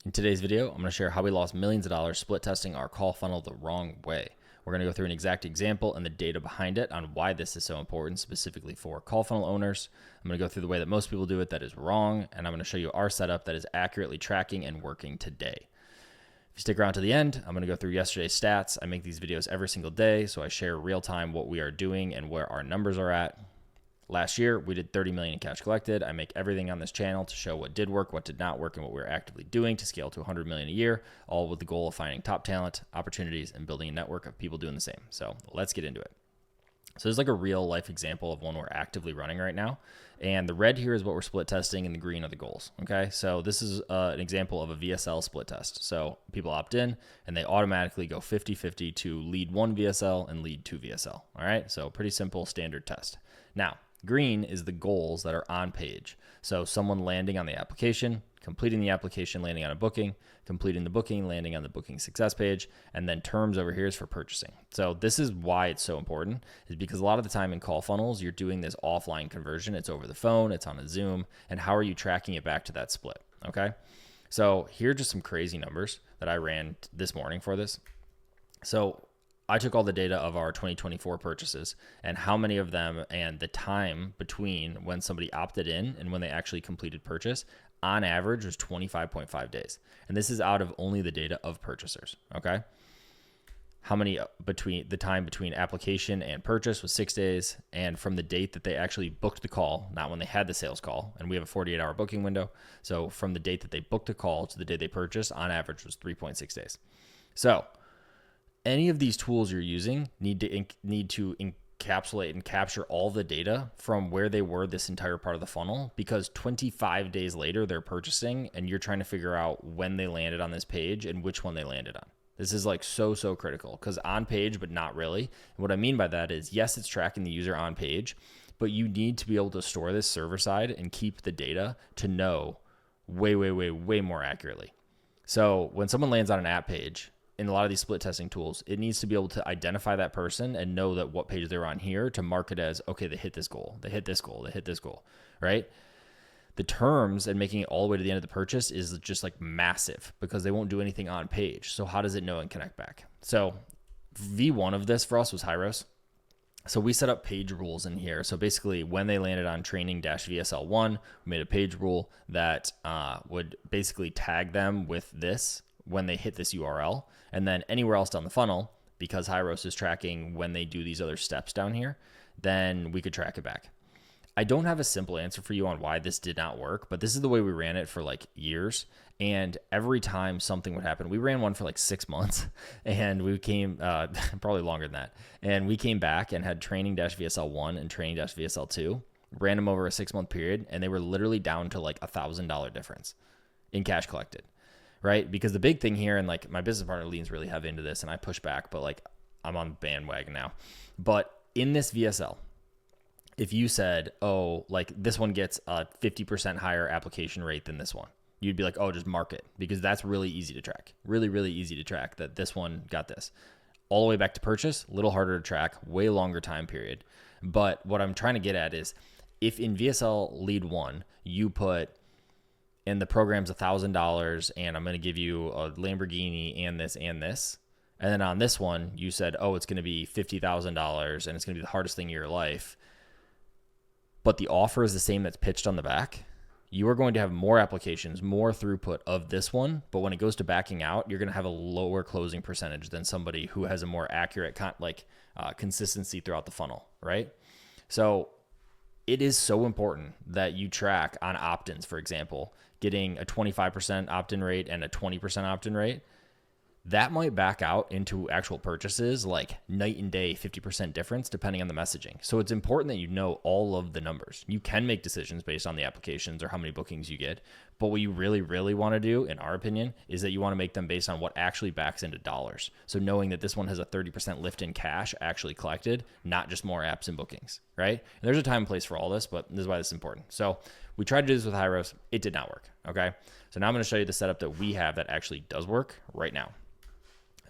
In today's video, I'm going to share how we lost millions of dollars split testing our call funnel the wrong way. We're going to go through an exact example and the data behind it on why this is so important, specifically for call funnel owners. I'm going to go through the way that most people do it that is wrong, and I'm going to show you our setup that is accurately tracking and working today. If you stick around to the end, I'm going to go through yesterday's stats. I make these videos every single day, so I share real time what we are doing and where our numbers are at. Last year, we did 30 million in cash collected. I make everything on this channel to show what did work, what did not work, and what we're actively doing to scale to 100 million a year, all with the goal of finding top talent, opportunities, and building a network of people doing the same. So let's get into it. So there's like a real life example of one we're actively running right now. And the red here is what we're split testing and the green are the goals. Okay. So this is an example of a VSL split test. So people opt in and they automatically go 50-50 to lead one VSL and lead two VSL. All right. So pretty simple standard test. Now, green is the goals that are on page. So someone landing on the application, completing the application, landing on a booking, completing the booking, landing on the booking success page, and then terms over here is for purchasing. So this is why it's so important, is because a lot of the time in call funnels, you're doing this offline conversion. It's over the phone, it's on a Zoom, and how are you tracking it back to that split? Okay. So here are just some crazy numbers that I ran this morning for this. So I took all the data of our 2024 purchases and how many of them and the time between when somebody opted in and when they actually completed purchase on average was 25.5 days. And this is out of only the data of purchasers. Okay. How many between the time between application and purchase was 6 days. And from the date that they actually booked the call, not when they had the sales call, and we have a 48-hour booking window. So from the date that they booked the call to the day they purchased on average was 3.6 days. So any of these tools you're using need to encapsulate and capture all the data from where they were this entire part of the funnel, because 25 days later they're purchasing and you're trying to figure out when they landed on this page and which one they landed on. This is like so critical, because on page, but not really. And what I mean by that is, yes, it's tracking the user on page, but you need to be able to store this server side and keep the data to know way more accurately. So when someone lands on an app page, in a lot of these split testing tools, it needs to be able to identify that person and know that what page they're on here to mark it as, okay, they hit this goal, they hit this goal, they hit this goal, right? The terms and making it all the way to the end of the purchase is just like massive, because they won't do anything on page. So how does it know and connect back? So V1 of this for us was Hyros. So we set up page rules in here. So basically when they landed on training-VSL1, we made a page rule that would basically tag them with this when they hit this URL. And then anywhere else down the funnel, because Hyros is tracking when they do these other steps down here, then we could track it back. I don't have a simple answer for you on why this did not work, but this is the way we ran it for like years. And every time something would happen, we ran one for like 6 months, and we came probably longer than that. And we came back and had training-VSL1 and training-VSL2, ran them over a 6-month period, and they were literally down to like $1,000 difference in cash collected. Right? Because the big thing here, and like my business partner leans really heavy into this and I push back, but like I'm on bandwagon now. But in this VSL, if you said, oh, like this one gets a 50% higher application rate than this one, you'd be like, oh, just mark it, because that's really easy to track. Really easy to track that this one got this. All the way back to purchase, a little harder to track, way longer time period. But what I'm trying to get at is, if in VSL lead one, you put, and the program's $1,000 and I'm going to give you a Lamborghini and this. And then on this one, you said, oh, it's going to be $50,000 and it's going to be the hardest thing in your life. But the offer is the same that's pitched on the back. You are going to have more applications, more throughput of this one. But when it goes to backing out, you're going to have a lower closing percentage than somebody who has a more accurate consistency throughout the funnel, right? So it is so important that you track on opt-ins, for example, getting a 25% opt-in rate and a 20% opt-in rate. That might back out into actual purchases like night and day, 50% difference depending on the messaging. So it's important that you know all of the numbers. You can make decisions based on the applications or how many bookings you get. But what you really want to do, in our opinion, is that you want to make them based on what actually backs into dollars. So knowing that this one has a 30% lift in cash actually collected, not just more apps and bookings, right? And there's a time and place for all this, but this is why this is important. So we tried to do this with Hyros. It did not work, okay? So now I'm going to show you the setup that we have that actually does work right now.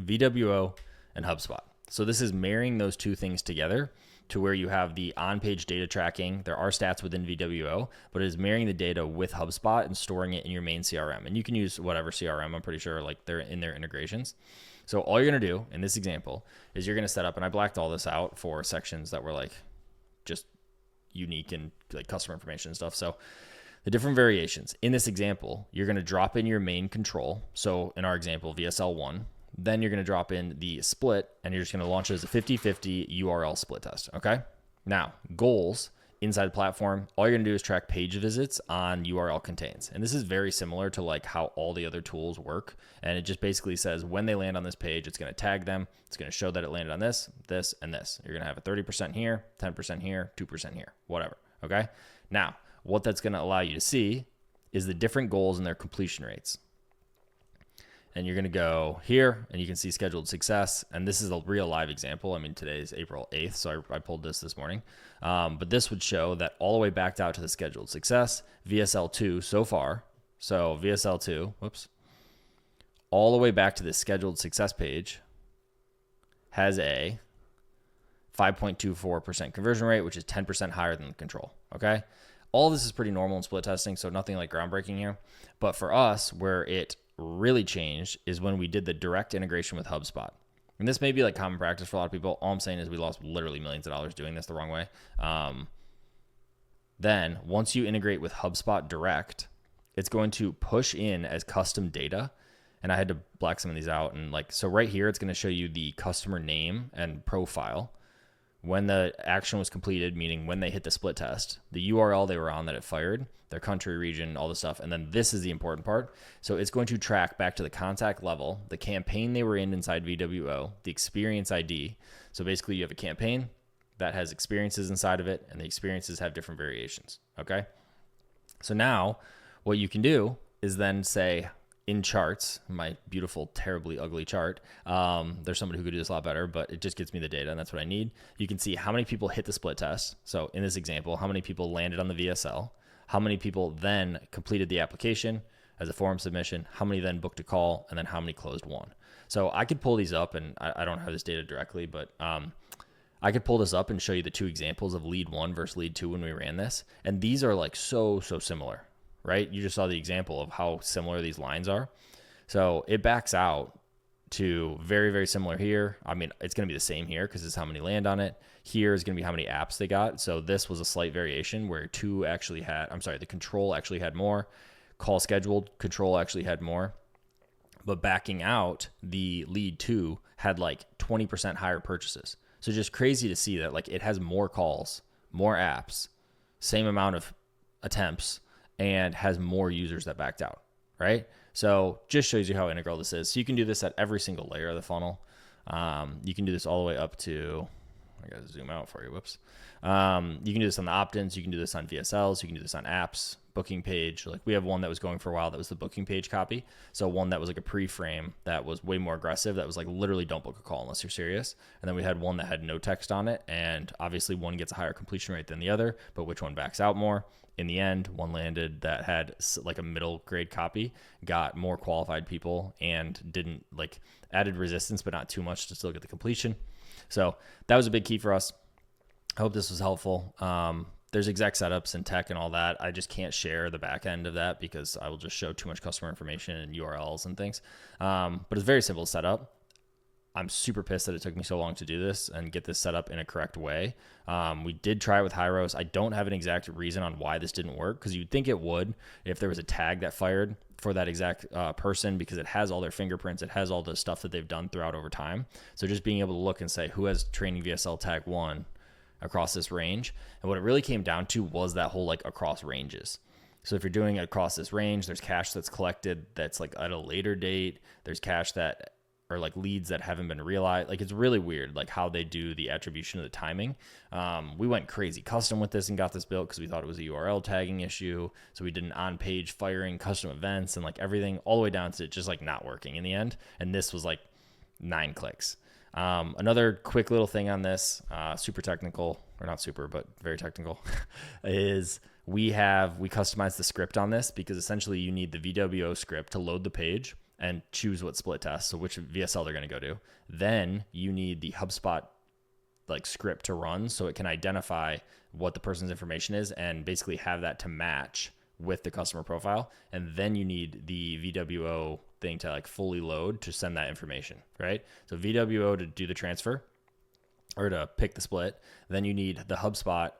VWO and HubSpot. So this is marrying those two things together to where you have the on-page data tracking. There are stats within VWO, but it is marrying the data with HubSpot and storing it in your main CRM. And you can use whatever CRM, I'm pretty sure, like they're in their integrations. So all you're going to do in this example is you're going to set up, and I blacked all this out for sections that were like just unique and like customer information and stuff. So the different variations in this example, you're going to drop in your main control. So in our example, VSL1, then you're going to drop in the split, and you're just going to launch it as a 50-50 URL split test. Okay. Now, goals inside the platform, all you're going to do is track page visits on URL contains. And this is very similar to like how all the other tools work. And it just basically says when they land on this page, it's going to tag them. It's going to show that it landed on this, this, and this. You're going to have a 30% here, 10% here, 2% here, whatever. Okay. Now, what that's going to allow you to see is the different goals and their completion rates. And you're going to go here and you can see scheduled success. And this is a real live example. I mean, today is April 8th. So I pulled this morning. But this would show that all the way backed out to the scheduled success, VSL2 so far. So VSL2, whoops, all the way back to the scheduled success page has a 5.24% conversion rate, which is 10% higher than the control. Okay. All this is pretty normal in split testing. So nothing like groundbreaking here. But for us, where it really changed is when we did the direct integration with HubSpot. And this may be like common practice for a lot of people. All I'm saying is we lost literally millions of dollars doing this the wrong way. Then once you integrate with HubSpot direct, it's going to push in as custom data. And I had to black some of these out. And like, so right here, it's going to show you the customer name and profile. When the action was completed, meaning when they hit the split test, the URL they were on that it fired, their country, region, all this stuff. And then this is the important part. So it's going to track back to the contact level, the campaign they were in inside VWO, the experience ID. So basically you have a campaign that has experiences inside of it, and the experiences have different variations. Okay. So now what you can do is then say, in charts, my beautiful, terribly ugly chart, there's somebody who could do this a lot better, but it just gets me the data, and that's what I need. You can see how many people hit the split test. So in this example, how many people landed on the VSL, how many people then completed the application as a form submission, how many then booked a call, and then how many closed one. So I could pull these up, and I don't have this data directly, but I could pull this up and show you the two examples of lead 1 versus lead 2 when we ran this. And these are like so similar. Right? You just saw the example of how similar these lines are. So it backs out to very similar here. I mean, it's going to be the same here because it's how many land on it. Here is going to be how many apps they got. So this was a slight variation where the control actually had more. Call scheduled, control actually had more. But backing out, the lead 2 had like 20% higher purchases. So just crazy to see that like it has more calls, more apps, same amount of attempts, and has more users that backed out, right? So just shows you how integral this is. So you can do this at every single layer of the funnel. You can do this all the way up to, I gotta zoom out for you, whoops. You can do this on the opt-ins, you can do this on VSLs, you can do this on apps, booking page. Like we have one that was going for a while that was the booking page copy. So one that was like a pre-frame that was way more aggressive, that was like literally don't book a call unless you're serious. And then we had one that had no text on it, and obviously one gets a higher completion rate than the other, but which one backs out more? In the end, one landed that had like a middle grade copy, got more qualified people, and didn't like added resistance, but not too much to still get the completion. So that was a big key for us. I hope this was helpful. There's exec setups and tech and all that. I just can't share the back end of that because I will just show too much customer information and URLs and things. But it's very simple to set up. I'm super pissed that it took me so long to do this and get this set up in a correct way. We did try it with Hyros. I don't have an exact reason on why this didn't work, because you'd think it would if there was a tag that fired for that exact person, because it has all their fingerprints. It has all the stuff that they've done throughout over time. So just being able to look and say, who has training VSL tag 1 across this range? And what it really came down to was that whole like across ranges. So if you're doing it across this range, there's cache that's collected that's like at a later date. There's cache that or like leads that haven't been realized. Like it's really weird, like how they do the attribution of the timing. We went crazy custom with this and got this built because we thought it was a URL tagging issue. So we did an on-page firing custom events and like everything all the way down to it just like not working in the end. And this was like 9 clicks. Another quick little thing on this, super technical, or not super, but very technical, is we customized the script on this because essentially you need the VWO script to load the page and choose what split test, so which VSL they're going to go to. Then you need the HubSpot like script to run so it can identify what the person's information is and basically have that to match with the customer profile. And then you need the VWO thing to like fully load to send that information, right? So VWO to do the transfer or to pick the split. Then you need the HubSpot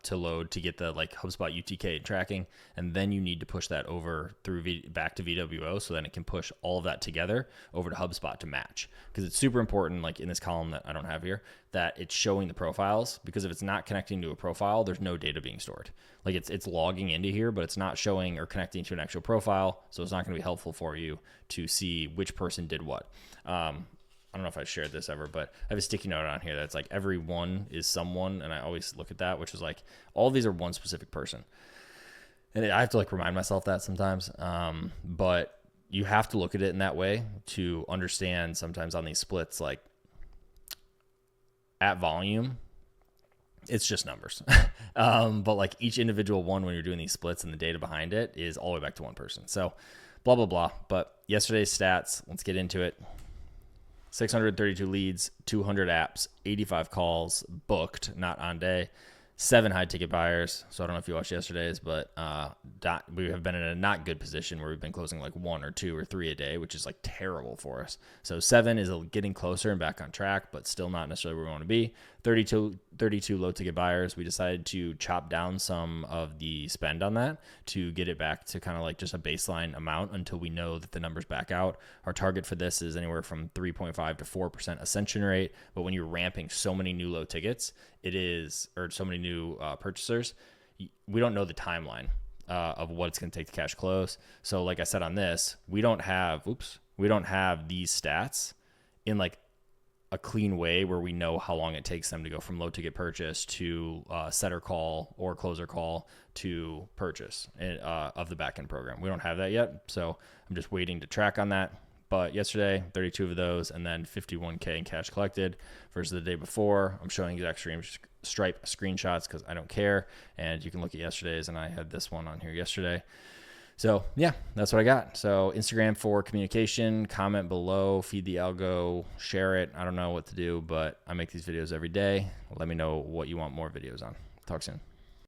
to load to get the like HubSpot UTK tracking. And then you need to push that over through back to VWO so then it can push all of that together over to HubSpot to match. Because it's super important, like in this column that I don't have here, that it's showing the profiles, because if it's not connecting to a profile, there's no data being stored. Like it's logging into here, but it's not showing or connecting to an actual profile. So it's not going to be helpful for you to see which person did what. I don't know if I shared this ever, but I have a sticky note on here that's like every one is someone. And I always look at that, which is like all of these are one specific person. And I have to like remind myself that sometimes. But you have to look at it in that way to understand sometimes on these splits, like at volume, it's just numbers. But like each individual one, when you're doing these splits and the data behind it is all the way back to one person. So blah, blah, blah. But yesterday's stats, let's get into it. 632 leads, 200 apps, 85 calls booked, not on day, 7 high ticket buyers. So I don't know if you watched yesterday's, but we have been in a not good position where we've been closing like 1 or 2 or 3 a day, which is like terrible for us. So 7 is getting closer and back on track, but still not necessarily where we want to be. 32 low ticket buyers. We decided to chop down some of the spend on that to get it back to kind of like just a baseline amount until we know that the numbers back out. Our target for this is anywhere from 3.5 to 4% ascension rate. But when you're ramping so many new low tickets, or so many new purchasers, we don't know the timeline of what it's going to take to cash close. So like I said on this, we don't have these stats in like a clean way where we know how long it takes them to go from low ticket purchase to setter call or closer call to purchase of the backend program. We don't have that yet. So I'm just waiting to track on that. But yesterday, 32 of those, and then 51K in cash collected versus the day before. I'm showing exact Stripe screenshots because I don't care. And you can look at yesterday's, and I had this one on here yesterday. So yeah, that's what I got. So Instagram for communication, comment below, feed the algo, share it. I don't know what to do, but I make these videos every day. Let me know what you want more videos on. Talk soon.